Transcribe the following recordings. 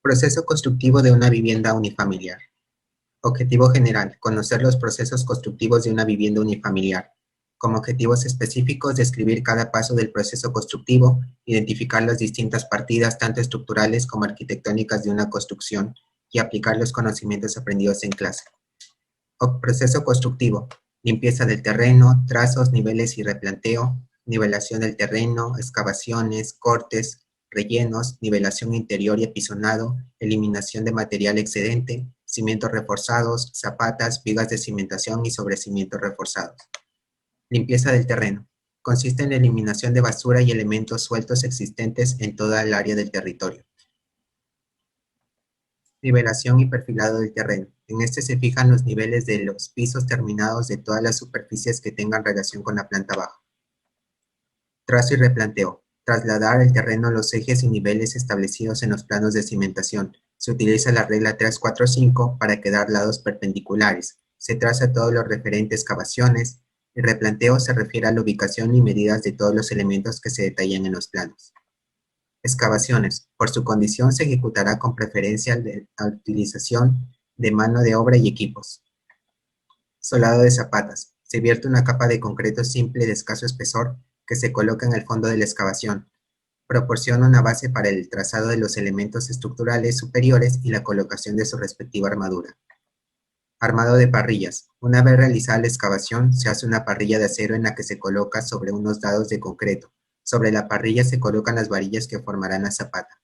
Proceso constructivo de una vivienda unifamiliar. Objetivo general: conocer los procesos constructivos de una vivienda unifamiliar. Como objetivos específicos, describir cada paso del proceso constructivo, identificar las distintas partidas, tanto estructurales como arquitectónicas de una construcción, y aplicar los conocimientos aprendidos en clase. Proceso constructivo: limpieza del terreno, trazos, niveles y replanteo, nivelación del terreno, excavaciones, cortes, rellenos, nivelación interior y apisonado, eliminación de material excedente, cimientos reforzados, zapatas, vigas de cimentación y sobrecimientos reforzados. Limpieza del terreno: consiste en la eliminación de basura y elementos sueltos existentes en toda el área del territorio. Nivelación y perfilado del terreno: en este se fijan los niveles de los pisos terminados de todas las superficies que tengan relación con la planta baja. Trazo y replanteo: trasladar al terreno los ejes y niveles establecidos en los planos de cimentación. Se utiliza la regla 3-4-5 para quedar lados perpendiculares. Se traza todo lo referente a excavaciones. El replanteo se refiere a la ubicación y medidas de todos los elementos que se detallan en los planos. Excavaciones: por su condición se ejecutará con preferencia a la utilización de mano de obra y equipos. Solado de zapatas: se vierte una capa de concreto simple de escaso espesor que se coloca en el fondo de la excavación. Proporciona una base para el trazado de los elementos estructurales superiores y la colocación de su respectiva armadura. Armado de parrillas: una vez realizada la excavación, se hace una parrilla de acero en la que se coloca sobre unos dados de concreto. Sobre la parrilla se colocan las varillas que formarán la zapata.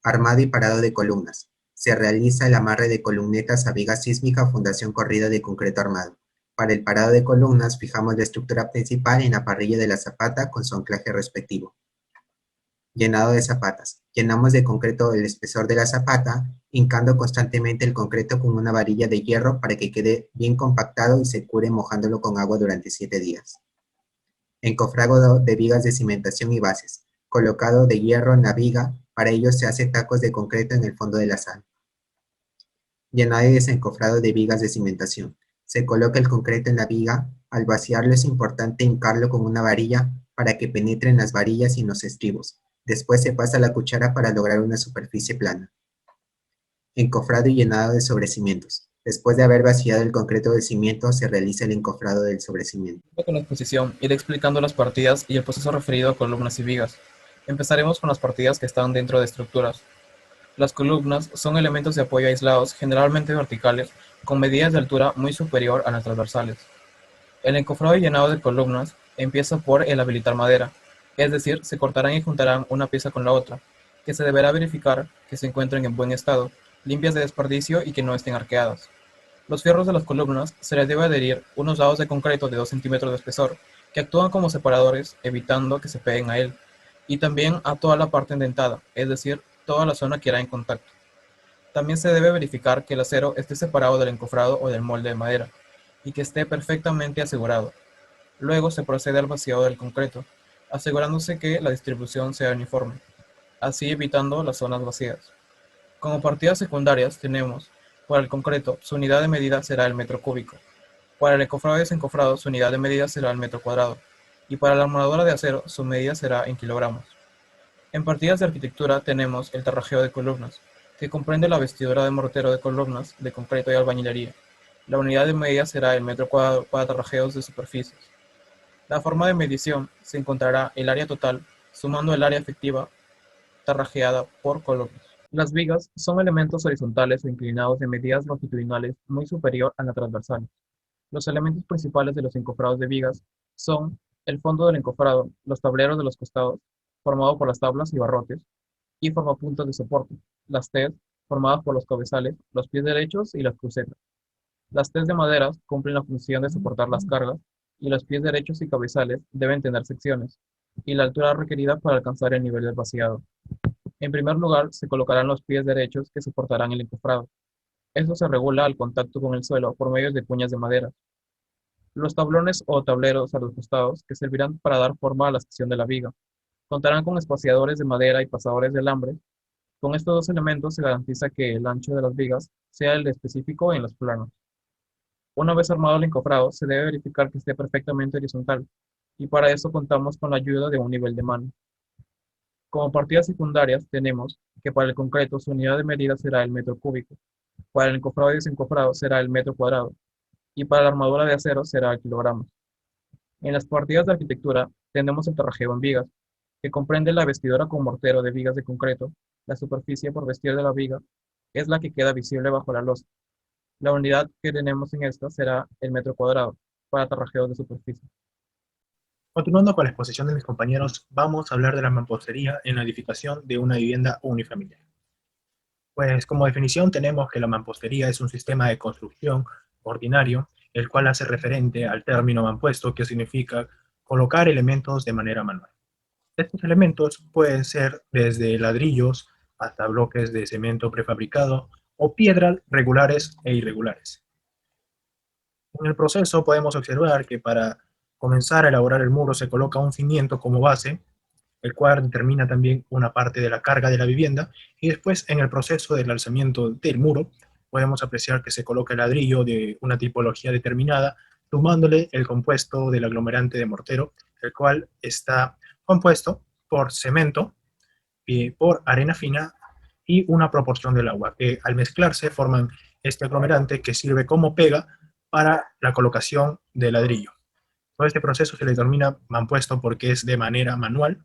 Armado y parado de columnas: se realiza el amarre de columnetas a viga sísmica o fundación corrida de concreto armado. Para el parado de columnas, fijamos la estructura principal en la parrilla de la zapata con su anclaje respectivo. Llenado de zapatas: llenamos de concreto el espesor de la zapata, hincando constantemente el concreto con una varilla de hierro para que quede bien compactado y se cure mojándolo con agua durante 7 días. Encofrado de vigas de cimentación y bases: colocado de hierro en la viga, para ello se hace tacos de concreto en el fondo de la sal. Llenado y desencofrado de vigas de cimentación: se coloca el concreto en la viga. Al vaciarlo es importante hincarlo con una varilla para que penetre en las varillas y en los estribos. Después se pasa la cuchara para lograr una superficie plana. Encofrado y llenado de sobrecimientos: después de haber vaciado el concreto del cimiento, se realiza el encofrado del sobrecimiento. Con la exposición, iré explicando las partidas y el proceso referido a columnas y vigas. Empezaremos con las partidas que están dentro de estructuras. Las columnas son elementos de apoyo aislados, generalmente verticales, con medidas de altura muy superior a las transversales. El encofrado y llenado de columnas empieza por el habilitar madera, es decir, se cortarán y juntarán una pieza con la otra, que se deberá verificar que se encuentren en buen estado, limpias de desperdicio y que no estén arqueadas. Los fierros de las columnas se les debe adherir unos dados de concreto de 2 centímetros de espesor, que actúan como separadores, evitando que se peguen a él, y también a toda la parte indentada, es decir, toda la zona que irá en contacto. También se debe verificar que el acero esté separado del encofrado o del molde de madera, y que esté perfectamente asegurado. Luego se procede al vaciado del concreto, asegurándose que la distribución sea uniforme, así evitando las zonas vacías. Como partidas secundarias tenemos, para el concreto, su unidad de medida será el metro cúbico. Para el encofrado y desencofrado, su unidad de medida será el metro cuadrado. Y para la armadura de acero, su medida será en kilogramos. En partidas de arquitectura tenemos el tarrajeo de columnas, que comprende la vestidura de mortero de columnas, de concreto y albañilería. La unidad de medida será el metro cuadrado para tarrajeos de superficies. La forma de medición se encontrará el área total sumando el área efectiva tarrajeada por columnas. Las vigas son elementos horizontales o inclinados de medidas longitudinales muy superior a la transversal. Los elementos principales de los encofrados de vigas son el fondo del encofrado, los tableros de los costados, formado por las tablas y barrotes, y formapuntas de soporte, las Ts, formadas por los cabezales, los pies derechos y las crucetas. Las Ts de madera cumplen la función de soportar las cargas, y los pies derechos y cabezales deben tener secciones, y la altura requerida para alcanzar el nivel del vaciado. En primer lugar, se colocarán los pies derechos que soportarán el encofrado. Esto se regula al contacto con el suelo por medio de cuñas de madera. Los tablones o tableros a los costados, que servirán para dar forma a la sección de la viga, contarán con espaciadores de madera y pasadores de alambre. Con estos dos elementos se garantiza que el ancho de las vigas sea el específico en los planos. Una vez armado el encofrado, se debe verificar que esté perfectamente horizontal, y para eso contamos con la ayuda de un nivel de mano. Como partidas secundarias tenemos que para el concreto su unidad de medida será el metro cúbico, para el encofrado y desencofrado será el metro cuadrado, y para la armadura de acero será el kilogramo. En las partidas de arquitectura tenemos el torrajeo en vigas, que comprende la vestidura con mortero de vigas de concreto. La superficie por vestir de la viga es la que queda visible bajo la losa. La unidad que tenemos en esta será el metro cuadrado, para torrajeo de superficie. Continuando con la exposición de mis compañeros, vamos a hablar de la mampostería en la edificación de una vivienda unifamiliar. Pues como definición tenemos que la mampostería es un sistema de construcción ordinario, el cual hace referente al término mampuesto, que significa colocar elementos de manera manual. Estos elementos pueden ser desde ladrillos hasta bloques de cemento prefabricado o piedras regulares e irregulares. En el proceso podemos observar que para comenzar a elaborar el muro se coloca un cimiento como base, el cual determina también una parte de la carga de la vivienda, y después en el proceso del alzamiento del muro podemos apreciar que se coloca el ladrillo de una tipología determinada, sumándole el compuesto del aglomerante de mortero, el cual está compuesto por cemento, por arena fina y una proporción del agua, que al mezclarse forman este aglomerante que sirve como pega para la colocación del ladrillo. Todo este proceso se le denomina mampuesto porque es de manera manual,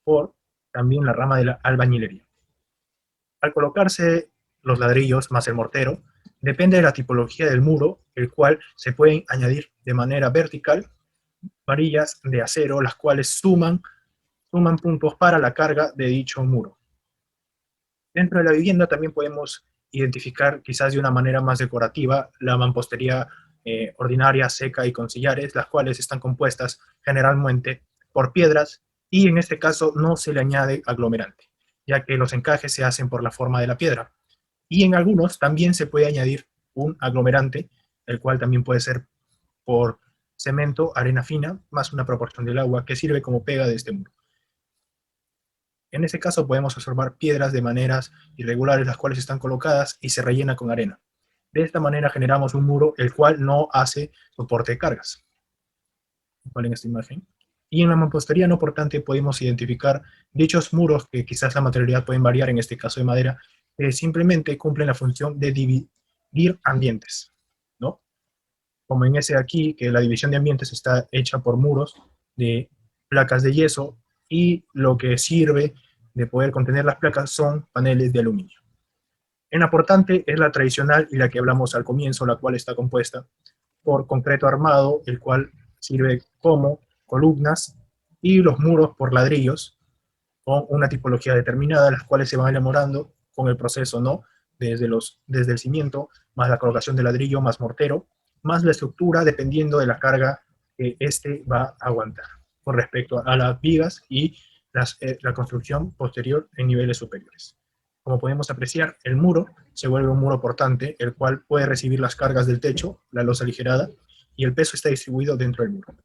por también la rama de la albañilería. Al colocarse los ladrillos más el mortero, depende de la tipología del muro, el cual se pueden añadir de manera vertical varillas de acero, las cuales suman puntos para la carga de dicho muro. Dentro de la vivienda también podemos identificar quizás de una manera más decorativa la mampostería ordinaria, seca y con sillares, las cuales están compuestas generalmente por piedras y en este caso no se le añade aglomerante, ya que los encajes se hacen por la forma de la piedra. Y en algunos también se puede añadir un aglomerante, el cual también puede ser por cemento, arena fina, más una proporción del agua que sirve como pega de este muro. En este caso podemos observar piedras de maneras irregulares, las cuales están colocadas y se rellena con arena. De esta manera generamos un muro el cual no hace soporte de cargas. ¿Vale? En esta imagen. Y en la mampostería no portante podemos identificar dichos muros que quizás la materialidad pueden variar, en este caso de madera, que simplemente cumplen la función de dividir ambientes, ¿no? Como en ese de aquí, que la división de ambientes está hecha por muros de placas de yeso y lo que sirve de poder contener las placas son paneles de aluminio. En la portante es la tradicional y la que hablamos al comienzo, la cual está compuesta por concreto armado, el cual sirve como columnas, y los muros por ladrillos con una tipología determinada, las cuales se van elaborando con el proceso, ¿no? Desde el cimiento, más la colocación de ladrillo, más mortero, más la estructura, dependiendo de la carga que éste va a aguantar, con respecto a las vigas y la construcción posterior en niveles superiores. Como podemos apreciar, el muro se vuelve un muro portante, el cual puede recibir las cargas del techo, la losa aligerada, y el peso está distribuido dentro del muro.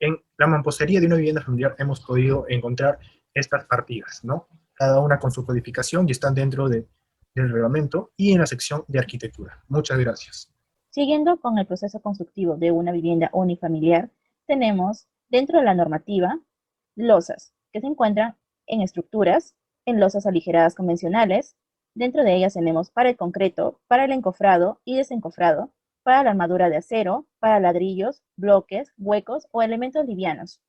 En la mampostería de una vivienda familiar hemos podido encontrar estas partidas, ¿no? Cada una con su codificación y están dentro del reglamento y en la sección de arquitectura. Muchas gracias. Siguiendo con el proceso constructivo de una vivienda unifamiliar, tenemos dentro de la normativa losas que se encuentran en estructuras, en losas aligeradas convencionales. Dentro de ellas tenemos para el concreto, para el encofrado y desencofrado, para la armadura de acero, para ladrillos, bloques, huecos o elementos livianos.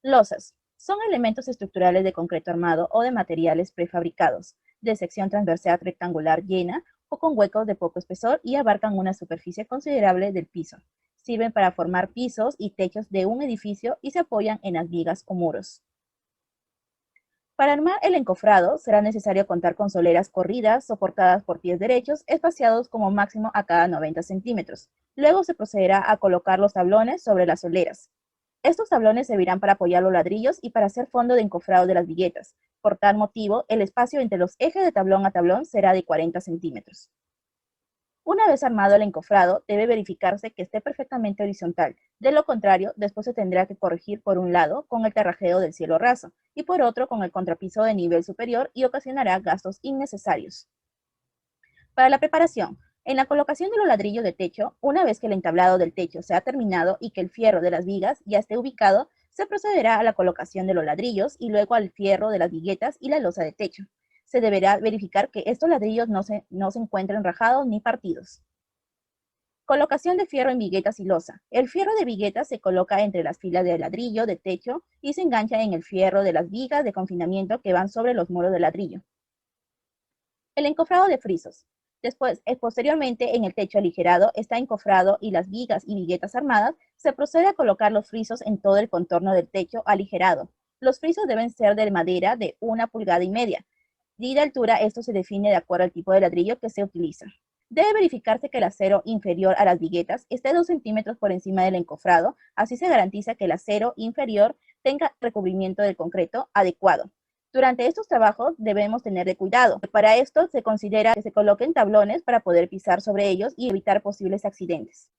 Losas son elementos estructurales de concreto armado o de materiales prefabricados, de sección transversal rectangular llena o con huecos de poco espesor y abarcan una superficie considerable del piso. Sirven para formar pisos y techos de un edificio y se apoyan en las vigas o muros. Para armar el encofrado será necesario contar con soleras corridas soportadas por pies derechos espaciados como máximo a cada 90 centímetros. Luego se procederá a colocar los tablones sobre las soleras. Estos tablones servirán para apoyar los ladrillos y para hacer fondo de encofrado de las viguetas. Por tal motivo, el espacio entre los ejes de tablón a tablón será de 40 centímetros. Una vez armado el encofrado, debe verificarse que esté perfectamente horizontal. De lo contrario, después se tendrá que corregir por un lado con el terrajeo del cielo raso y por otro con el contrapiso de nivel superior y ocasionará gastos innecesarios. Para la preparación, en la colocación de los ladrillos de techo, una vez que el entablado del techo se ha terminado y que el fierro de las vigas ya esté ubicado, Se procederá a la colocación de los ladrillos y luego al fierro de las viguetas y la losa de techo. Se deberá verificar que estos ladrillos no se encuentren rajados ni partidos. Colocación de fierro en viguetas y losa. El fierro de viguetas se coloca entre las filas de ladrillo de techo y se engancha en el fierro de las vigas de confinamiento que van sobre los muros de ladrillo. El encofrado de frisos. Posteriormente, en el techo aligerado está encofrado y las vigas y viguetas armadas, se procede a colocar los frisos en todo el contorno del techo aligerado. Los frisos deben ser de madera de 1,5 pulgadas. Y de altura, esto se define de acuerdo al tipo de ladrillo que se utiliza. Debe verificarse que el acero inferior a las viguetas esté 2 centímetros por encima del encofrado, así se garantiza que el acero inferior tenga recubrimiento del concreto adecuado. Durante estos trabajos debemos tener cuidado. Para esto se considera que se coloquen tablones para poder pisar sobre ellos y evitar posibles accidentes.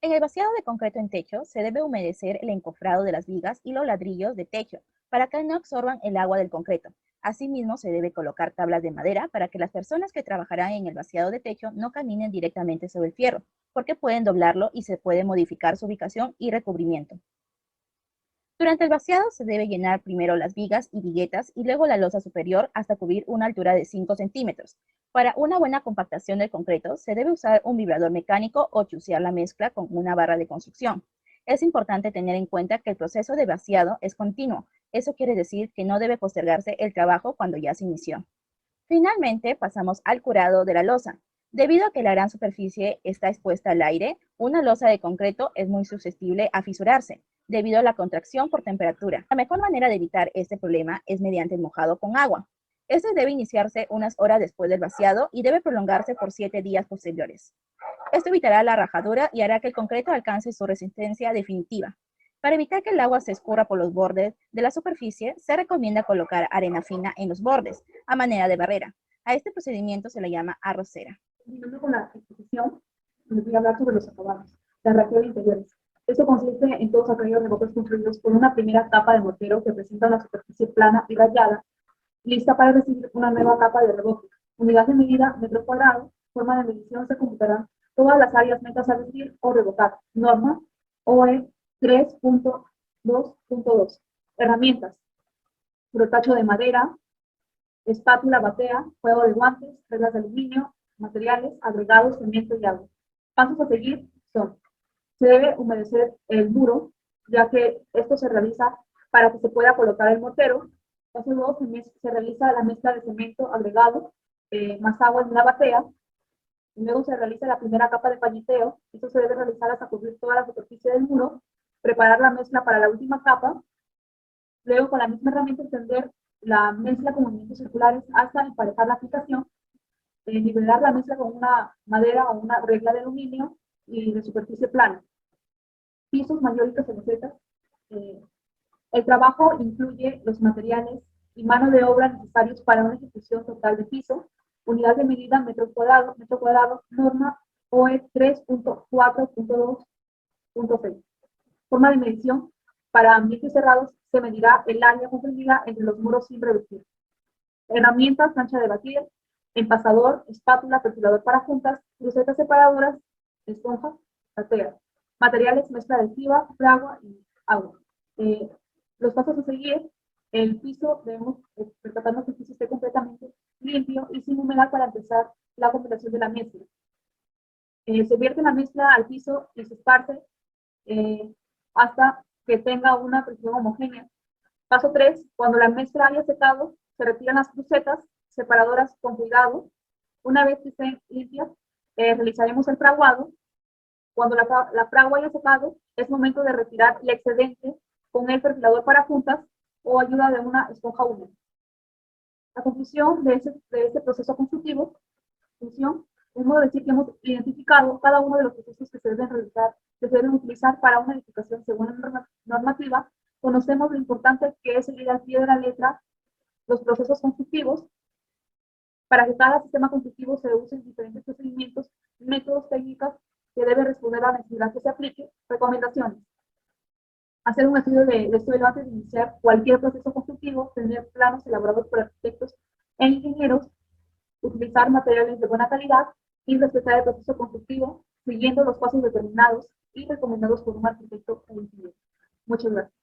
En el vaciado de concreto en techo se debe humedecer el encofrado de las vigas y los ladrillos de techo para que no absorban el agua del concreto. Asimismo, se debe colocar tablas de madera para que las personas que trabajarán en el vaciado de techo no caminen directamente sobre el fierro, porque pueden doblarlo y se puede modificar su ubicación y recubrimiento. Durante el vaciado se debe llenar primero las vigas y viguetas y luego la losa superior hasta cubrir una altura de 5 centímetros. Para una buena compactación del concreto se debe usar un vibrador mecánico o chucear la mezcla con una barra de construcción. Es importante tener en cuenta que el proceso de vaciado es continuo. Eso quiere decir que no debe postergarse el trabajo cuando ya se inició. Finalmente pasamos al curado de la losa. Debido a que la gran superficie está expuesta al aire, una losa de concreto es muy susceptible a fisurarse debido a la contracción por temperatura. La mejor manera de evitar este problema es mediante el mojado con agua. Este debe iniciarse unas horas después del vaciado y debe prolongarse por 7 días posteriores. Esto evitará la rajadura y hará que el concreto alcance su resistencia definitiva. Para evitar que el agua se escurra por los bordes de la superficie, se recomienda colocar arena fina en los bordes, a manera de barrera. A este procedimiento se le llama arrocera. Continuando con la exposición, les voy a hablar sobre los acabados, la raquel interiores. Esto consiste en todos aquellos rebotes construidos por una primera capa de mortero que presenta una superficie plana y rayada, lista para recibir una nueva capa de rebote. Unidad de medida, metro cuadrado, forma de medición, se computarán todas las áreas netas a recibir o rebotar. Norma OE 3.2.2. Herramientas: brotacho de madera, espátula, batea, juego de guantes, reglas de aluminio, materiales, agregados, cemento y agua. Pasos a seguir son: se debe humedecer el muro, ya que esto se realiza para que se pueda colocar el mortero. Paso 2, se realiza la mezcla de cemento agregado más agua en una batea. Luego se realiza la primera capa de pañeteo. Esto se debe realizar hasta cubrir toda la superficie del muro. Preparar la mezcla para la última capa. Luego, con la misma herramienta, extender la mezcla con movimientos circulares hasta emparejar la aplicación. Nivelar la mezcla con una madera o una regla de aluminio y de superficie plana. Pisos, mayólicas y losetas. El trabajo incluye los materiales y mano de obra necesarios para una ejecución total de piso. Unidad de medida, metro cuadrado, norma OE 3.4.2.6. Forma de medición: para ambientes cerrados se medirá el área comprendida entre los muros sin revestir. Herramientas: plancha de batir, empasador, espátula, perfilador para juntas, crucetas separadoras, esponjas, batea. Materiales: mezcla adhesiva, fragua y agua. Los pasos a seguir: el piso, debemos percatarnos que el piso esté completamente limpio y sin humedad para empezar la completación de la mezcla. Se vierte la mezcla al piso y se esparce hasta que tenga una presión homogénea. Paso 3, cuando la mezcla haya secado, se retiran las crucetas separadoras con cuidado. Una vez que estén limpias, realizaremos el fraguado. Cuando la fragua haya secado, es momento de retirar el excedente con el perfilador para juntas o ayuda de una esponja húmeda. La conclusión de este proceso constructivo, podemos decir que hemos identificado cada uno de los procesos que se deben realizar, que se deben utilizar para una edificación según la normativa. Conocemos lo importante que es seguir al pie de la letra los procesos constructivos, para que cada sistema constructivo se use en diferentes procedimientos, métodos, técnicas que deben responder a la necesidad que se aplique. Recomendaciones: hacer un estudio de suelo antes de iniciar cualquier proceso constructivo, tener planos elaborados por arquitectos e ingenieros, utilizar materiales de buena calidad y respetar el proceso constructivo siguiendo los pasos determinados y recomendados por un arquitecto o ingeniero. Muchas gracias.